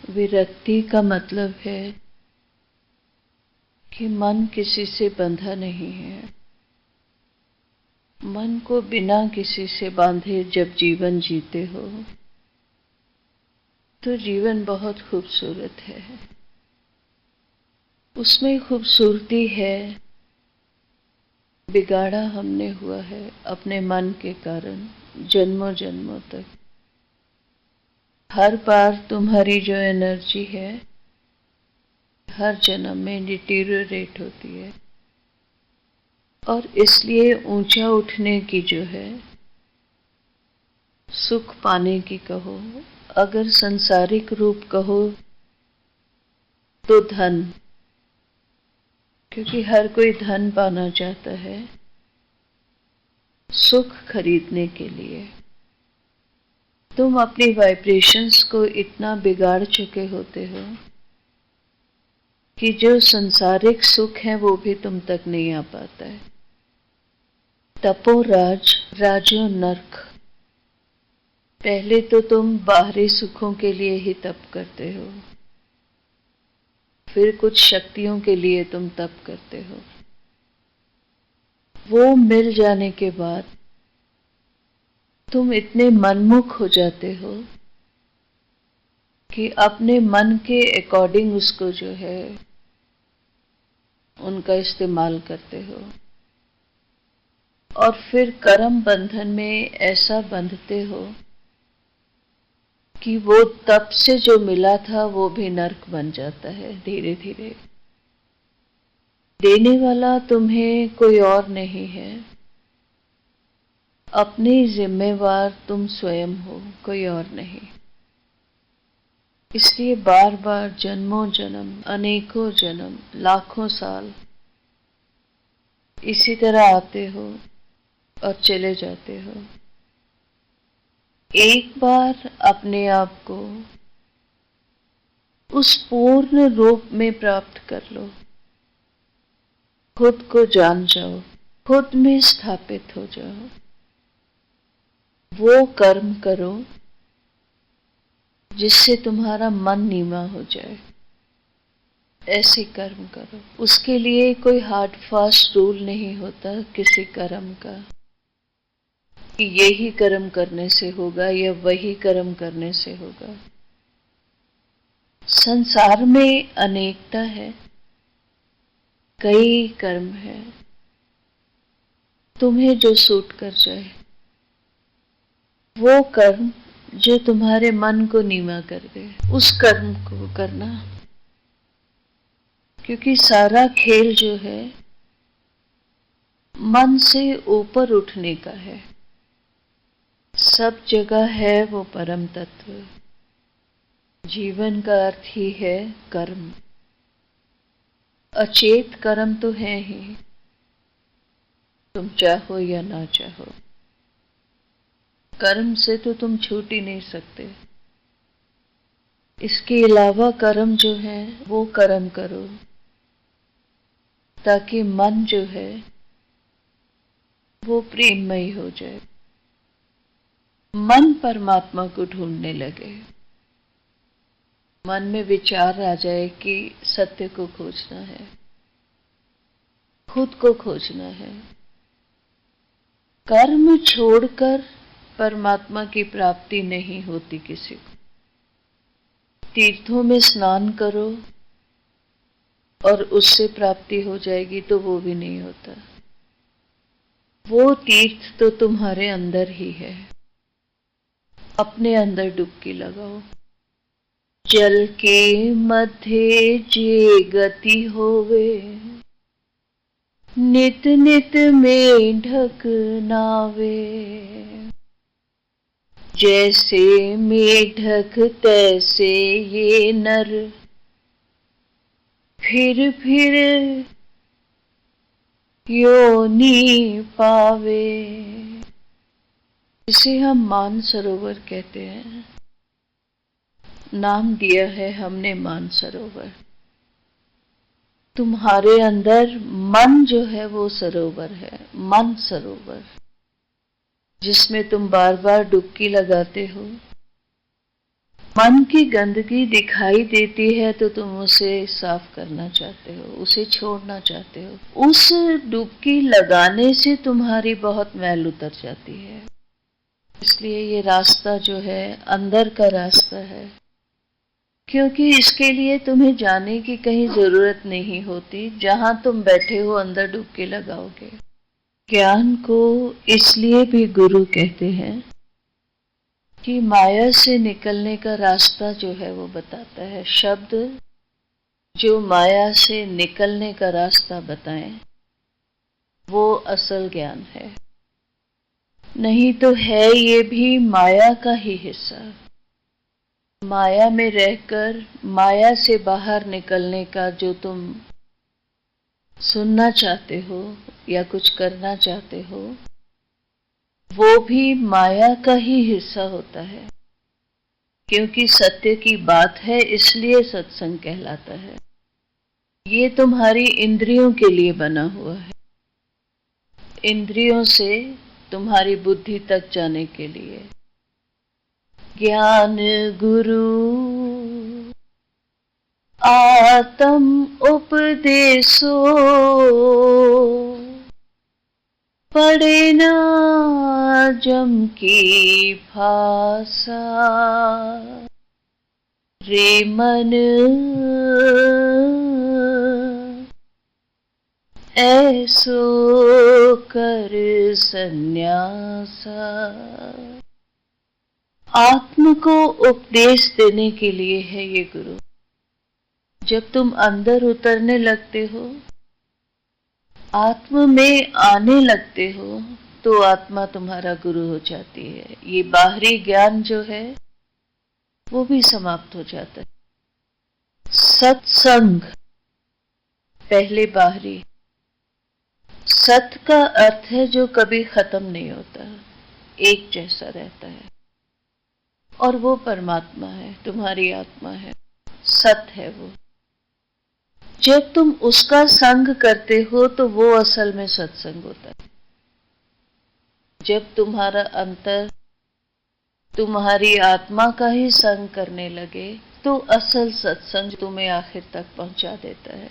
विरक्ति का मतलब है कि मन किसी से बंधा नहीं है। मन को बिना किसी से बांधे जब जीवन जीते हो तो जीवन बहुत खूबसूरत है। उसमें खूबसूरती है, बिगाड़ा हमने हुआ है अपने मन के कारण जन्मों जन्मों तक। हर बार तुम्हारी जो एनर्जी है हर जन्म में डिटीरियोरेट होती है, और इसलिए ऊंचा उठने की जो है, सुख पाने की कहो, अगर संसारिक रूप कहो तो धन, क्योंकि हर कोई धन पाना चाहता है सुख खरीदने के लिए। तुम अपनी वाइब्रेशंस को इतना बिगाड़ चुके होते हो कि जो संसारिक सुख है वो भी तुम तक नहीं आ पाता है। तपो राज राजो नरक। पहले तो तुम बाहरी सुखों के लिए ही तप करते हो, फिर कुछ शक्तियों के लिए तुम तप करते हो। वो मिल जाने के बाद तुम इतने मनमुख हो जाते हो कि अपने मन के अकॉर्डिंग उसको जो है उनका इस्तेमाल करते हो, और फिर कर्म बंधन में ऐसा बंधते हो कि वो तप से जो मिला था वो भी नर्क बन जाता है धीरे धीरे। देने वाला तुम्हें कोई और नहीं है, अपने जिम्मेवार तुम स्वयं हो, कोई और नहीं। इसलिए बार बार जन्मों जन्म, अनेकों जन्म, लाखों साल इसी तरह आते हो और चले जाते हो। एक बार अपने आप को उस पूर्ण रूप में प्राप्त कर लो, खुद को जान जाओ, खुद में स्थापित हो जाओ। वो कर्म करो जिससे तुम्हारा मन नीवा हो जाए, ऐसे कर्म करो। उसके लिए कोई हार्ड फास्ट रूल नहीं होता किसी कर्म का कि यही कर्म करने से होगा या वही कर्म करने से होगा। संसार में अनेकता है, कई कर्म है, तुम्हें जो सूट कर जाए वो कर्म जो तुम्हारे मन को नीवा कर दे उस कर्म को करना। क्योंकि सारा खेल जो है मन से ऊपर उठने का है। सब जगह है वो परम तत्व। जीवन का अर्थ ही है कर्म। अचेत कर्म तो है ही, तुम चाहो या ना चाहो। कर्म से तो तुम छूट ही नहीं सकते। इसके अलावा कर्म जो है वो कर्म करो ताकि मन जो है वो प्रेममय हो जाए, मन परमात्मा को ढूंढने लगे। मन में विचार आ जाए कि सत्य को खोजना है, खुद को खोजना है। कर्म छोड़कर परमात्मा की प्राप्ति नहीं होती किसी को। तीर्थों में स्नान करो और उससे प्राप्ति हो जाएगी तो वो भी नहीं होता। वो तीर्थ तो तुम्हारे अंदर ही है। अपने अंदर डुबकी लगाओ। जल के मध्य जे गति होवे, नित नित में ढकनावे। जैसे मेढक तैसे ये नर, फिर योनि पावे। इसे हम मानसरोवर कहते हैं। नाम दिया है हमने मानसरोवर। तुम्हारे अंदर मन जो है वो सरोवर है, मन सरोवर, जिसमें तुम बार बार डुबकी लगाते हो। मन की गंदगी दिखाई देती है तो तुम उसे साफ करना चाहते हो, उसे छोड़ना चाहते हो। उस डुबकी लगाने से तुम्हारी बहुत मैल उतर जाती है। इसलिए ये रास्ता जो है अंदर का रास्ता है, क्योंकि इसके लिए तुम्हें जाने की कहीं जरूरत नहीं होती। जहां तुम बैठे हो अंदर डुबकी लगाओगे। ज्ञान को इसलिए भी गुरु कहते हैं कि माया से निकलने का रास्ता जो है वो बताता है। शब्द जो माया से निकलने का रास्ता बताएं वो असल ज्ञान है। नहीं तो है ये भी माया का ही हिस्सा। माया में रहकर माया से बाहर निकलने का जो तुम सुनना चाहते हो या कुछ करना चाहते हो, वो भी माया का ही हिस्सा होता है। क्योंकि सत्य की बात है इसलिए सत्संग कहलाता है। ये तुम्हारी इंद्रियों के लिए बना हुआ है, इंद्रियों से तुम्हारी बुद्धि तक जाने के लिए। ज्ञान गुरु आत्म उपदेशो पढ़े ना जम की भाषा रे मन ऐसो कर सन्यासा। आत्म को उपदेश देने के लिए है ये गुरु। जब तुम अंदर उतरने लगते हो, आत्म में आने लगते हो, तो आत्मा तुम्हारा गुरु हो जाती है। ये बाहरी ज्ञान जो है वो भी समाप्त हो जाता है। सत्संग पहले बाहरी। सत का अर्थ है जो कभी खत्म नहीं होता, एक जैसा रहता है, और वो परमात्मा है, तुम्हारी आत्मा है, सत है वो। जब तुम उसका संग करते हो तो वो असल में सत्संग होता है। जब तुम्हारा अंतर तुम्हारी आत्मा का ही संग करने लगे तो असल सत्संग तुम्हें आखिर तक पहुंचा देता है।